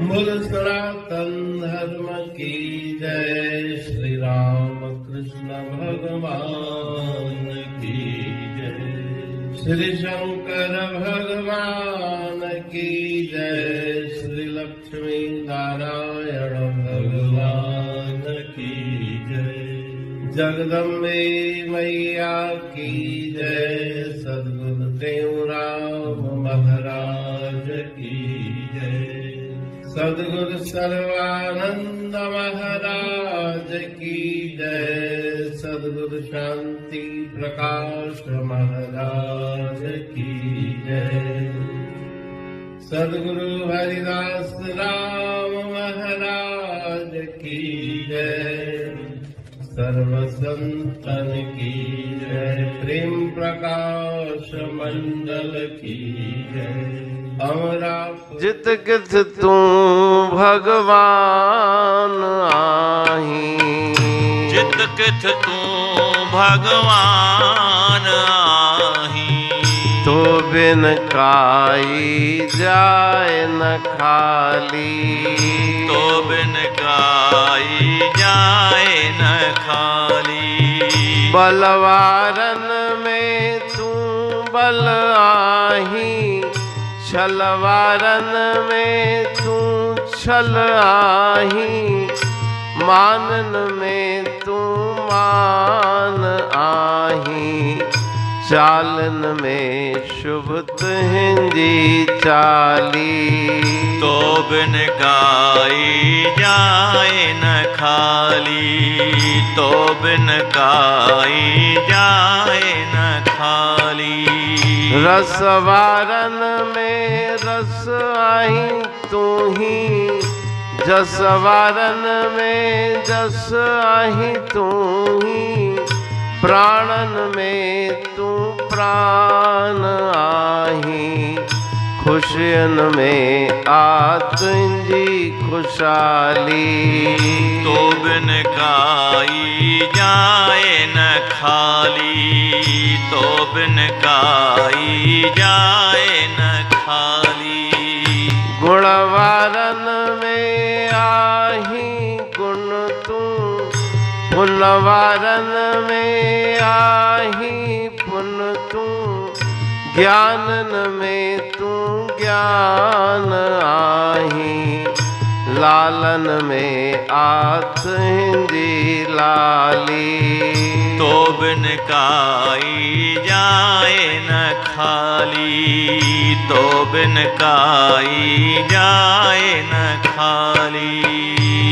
बोल सनातन धर्म की जय। श्री राम कृष्ण भगवान की जय। श्री शंकर भगवान की जय। श्री लक्ष्मी नारायण भगवान की जय। जगदम्बे मैया की जय। सद्गुरुदेव राम महाराज की जय। सद्गुरु सर्वानंद महाराज की जय। सद्गुरु शांति प्रकाश महाराज की जय। सद्गुरु हरिदास राम महाराज की जय। सर्व संतन की जय। प्रेम प्रकाश मंडल की जय। अमरा जित किथ तू भगवान आही। जित किथ तू भगवान आही। तो बिन काई जाए न खाली। तो बिन काई जाए न खाली। बलवारन में तू बल आही। छलवारन में तू छल आही। मानन में तू मान आही। चालन में शुभ तुहिंजी चाली। तो बिन काई जाए न खाली। तो बिन काई जाए न खाली। रसवारन में रस आही तू ही। जसवारन में जस आही तू ही। प्राणन में तू प्राण आही। खुशियन में आतुंजी खुशहाली। तो बिन काई जाए न खाली। तो बिन काई जाए न खाली। गुणवारन में आही गुण तू। पुनवारन में आही पुन तू। ज्ञानन में तू ज्ञान आही। लालन में आत हिंदी लाली। तो बिन काई जाए न खाली। तो बिन काई जाए न खाली।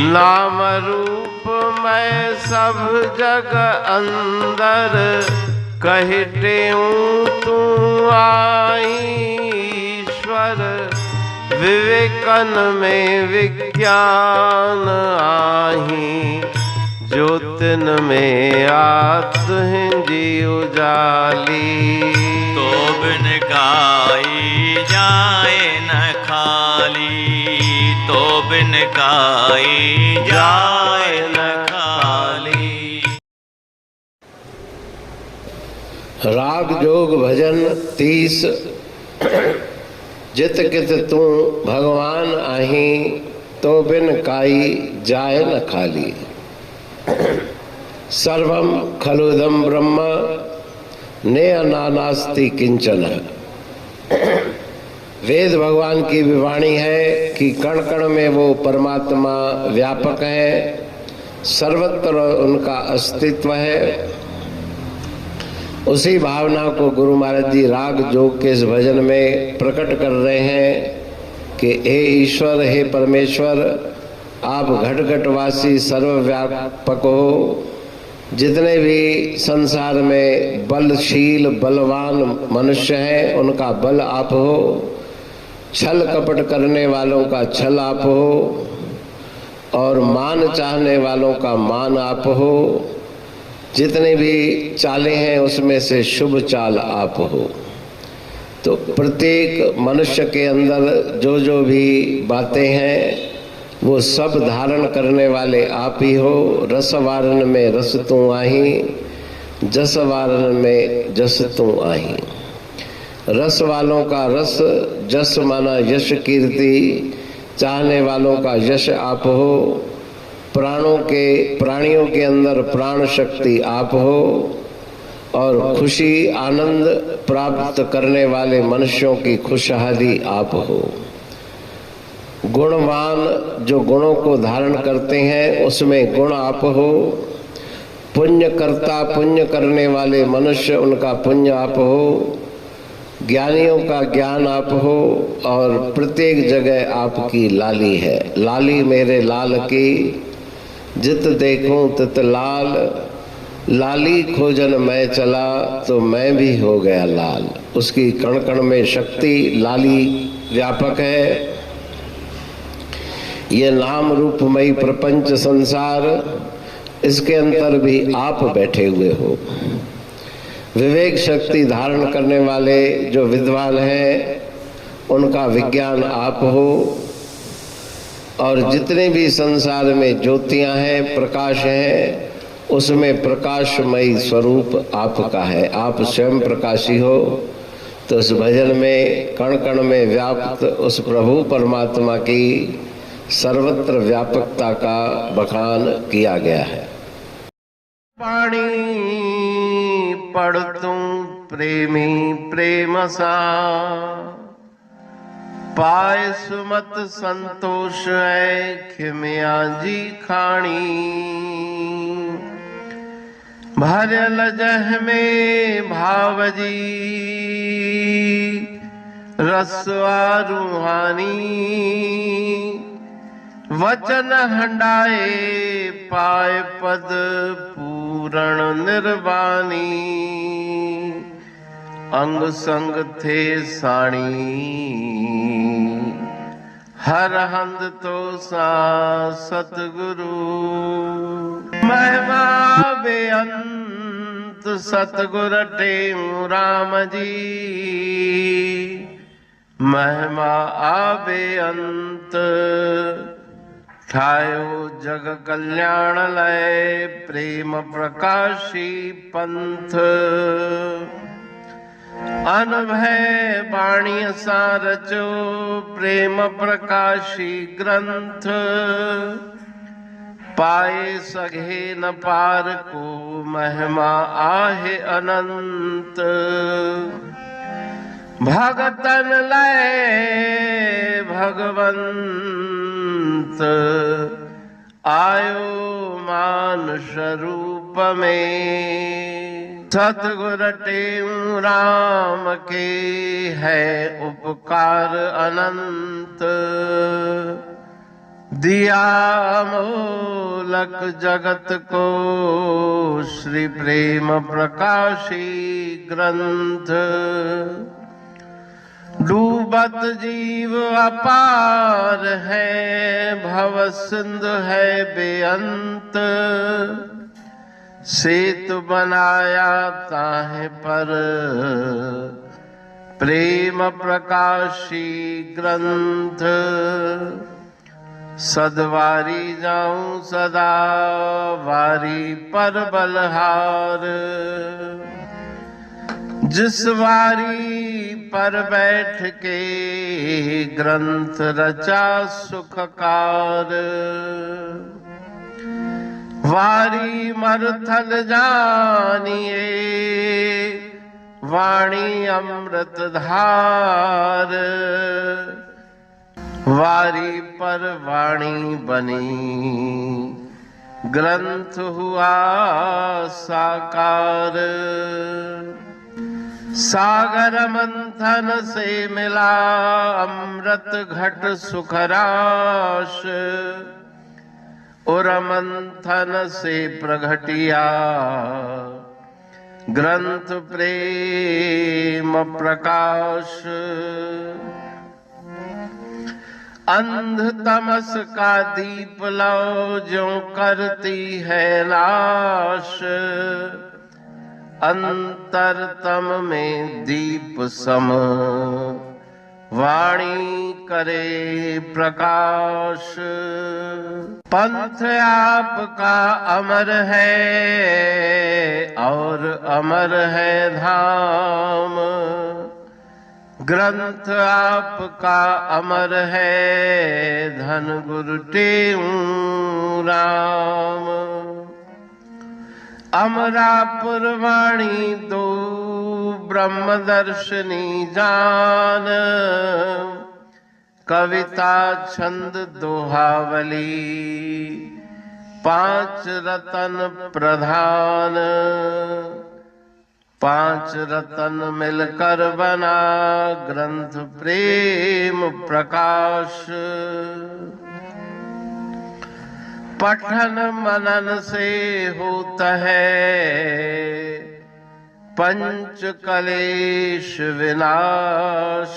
नाम रूप मैं सब जग अंदर। कहते तू आई ईश्वर। विवेकन में विज्ञान आही। ज्योतिन में आत्महिंदी उजाली। तो बिन काई जाए न खाली। तो बिन काई जाए न खाली। राग जोग भजन 30। जित कित तू भगवान आही। तो बिन काई जाए न खाली। सर्वम खलुदम ब्रह्म नेह नानास्ति किंचन। वेद भगवान की भी वाणी है कि कण कण में वो परमात्मा व्यापक है। सर्वत्र उनका अस्तित्व है। उसी भावना को गुरु महाराज जी राग जोग के इस भजन में प्रकट कर रहे हैं कि हे ईश्वर, हे परमेश्वर, आप घट घटवासी सर्वव्यापक हो। जितने भी संसार में बलशील बलवान मनुष्य हैं उनका बल आप हो। छल कपट करने वालों का छल आप हो। और मान चाहने वालों का मान आप हो। जितने भी चालें हैं उसमें से शुभ चाल आप हो। तो प्रत्येक मनुष्य के अंदर जो जो भी बातें हैं वो सब धारण करने वाले आप ही हो। रसवारन में रस तू आही। जस वारन में जस तू आही। रस वालों का रस, जस माना यश कीर्ति, चाहने वालों का यश आप हो, प्राणियों के अंदर प्राण शक्ति आप हो, और खुशी आनंद प्राप्त करने वाले मनुष्यों की खुशहाली आप हो। गुणवान जो गुणों को धारण करते हैं उसमें गुण आप हो। पुण्य करता, पुण्य करने वाले मनुष्य, उनका पुण्य आप हो। ज्ञानियों का ज्ञान आप हो, और प्रत्येक जगह आपकी लाली है। लाली मेरे लाल की, जित देखूं तित लाल। लाली खोजन मैं चला, तो मैं भी हो गया लाल। उसकी कण कण में शक्ति, लाली व्यापक है। ये नाम रूपमयी प्रपंच संसार, इसके अंतर भी आप बैठे हुए हो। विवेक शक्ति धारण करने वाले जो विद्वान हैं, उनका विज्ञान आप हो, और जितने भी संसार में ज्योतियां हैं, प्रकाश हैं, उसमें प्रकाशमयी स्वरूप आपका है। आप स्वयं प्रकाशी हो। तो उस भजन में कण कण में व्याप्त उस प्रभु परमात्मा की सर्वत्र व्यापकता का बखान किया गया है। पाणी पढ़तूं प्रेमी प्रेम सा, पाए सुमत संतोष है खिमिया जी खाणी। भरल जह में भावजी रसवा रूहानी। वचन हंडाए पाए पद पूरण निर्वाणी। अंग संग थे साणी हर हंद तो सा सतगुरु। महिमा बेअंत सतगुर टेऊ राम जी। महिमा आबे अंत ठायो जग कल्याण लय। प्रेम प्रकाशी पंथ अनभय बाणी सा रचो। प्रेम प्रकाशी ग्रंथ पाए सघे न पार को। महिमा आहे अनंत भगतन लय भगवंत। आयो मानुष रूप में। सतगुर टेऊ राम के है उपकार अनंत। दिया मोलक जगत को श्री प्रेम प्रकाशी ग्रंथ। डूबत जीव अपार है भव सिंधु है बेअंत। सेतु बनाया ताहे पर प्रेम प्रकाशी ग्रंथ। सदवारी जाऊं सदा वारी पर बलहार। जिस वारी पर बैठ के ग्रंथ रचा सुखकार। वारी मरथल जानिए वाणी अमृत धार। वारी पर वाणी बनी ग्रंथ हुआ साकार। सागर मंथन से मिला अमृत घट सुखराश। और मंथन से प्रगटिया ग्रंथ प्रेम प्रकाश। अंध तमस का दीप लो जो करती है नाश। अंतरतम में दीप सम वाणी करे प्रकाश। पंथ आपका अमर है और अमर है धाम। ग्रंथ आपका अमर है, धन गुरु टेऊ राम। अमरापुर वाणी दो ब्रह्म दर्शनी जान, कविता छंद दोहावली पांच रतन प्रधान। पांच रतन मिलकर बना ग्रंथ प्रेम प्रकाश। पठन मनन से होता है पंच कलेश विनाश।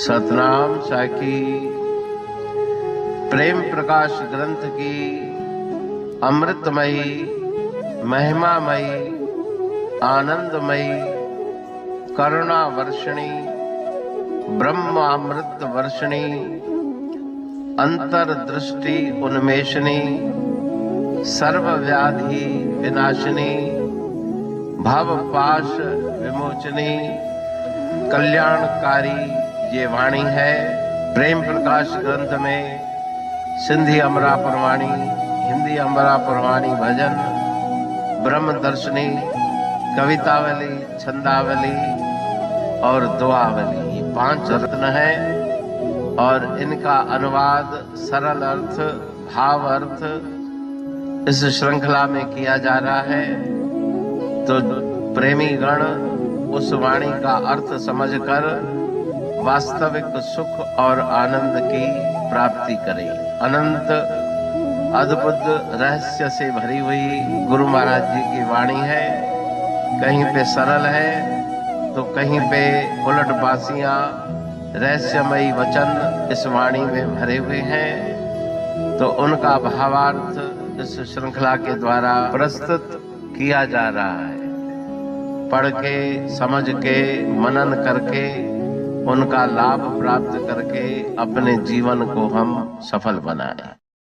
सतनाम साखी प्रेम प्रकाश ग्रंथ की अमृतमयी, महिमामयी, आनंदमयी, करुणा वर्षिणी, ब्रह्मामृत वर्षिणी, अंतर्दृष्टि उन्मेषणी, सर्वव्याधि विनाशिनी, भवपाश विमोचनी, कल्याणकारी ये वाणी है। प्रेम प्रकाश ग्रंथ में सिंधी अमरापुर वाणी, हिंदी अमरापुर वाणी भजन, ब्रह्म दर्शनी, कवितावली, छंदावली और दुआवली, ये पांच रत्न है और इनका अनुवाद सरल अर्थ, भाव अर्थ इस श्रृंखला में किया जा रहा है। तो प्रेमी गण उस वाणी का अर्थ समझकर वास्तविक सुख और आनंद की प्राप्ति करें। अनंत अद्भुत रहस्य से भरी हुई गुरु महाराज जी की वाणी है। कहीं पे सरल है तो कहीं पे उलट बासियां, रहस्यमयी वचन इस वाणी में भरे हुए हैं। तो उनका भावार्थ इस श्रृंखला के द्वारा प्रस्तुत किया जा रहा है। पढ़ के, समझ के, मनन करके, उनका लाभ प्राप्त करके अपने जीवन को हम सफल बनाएं।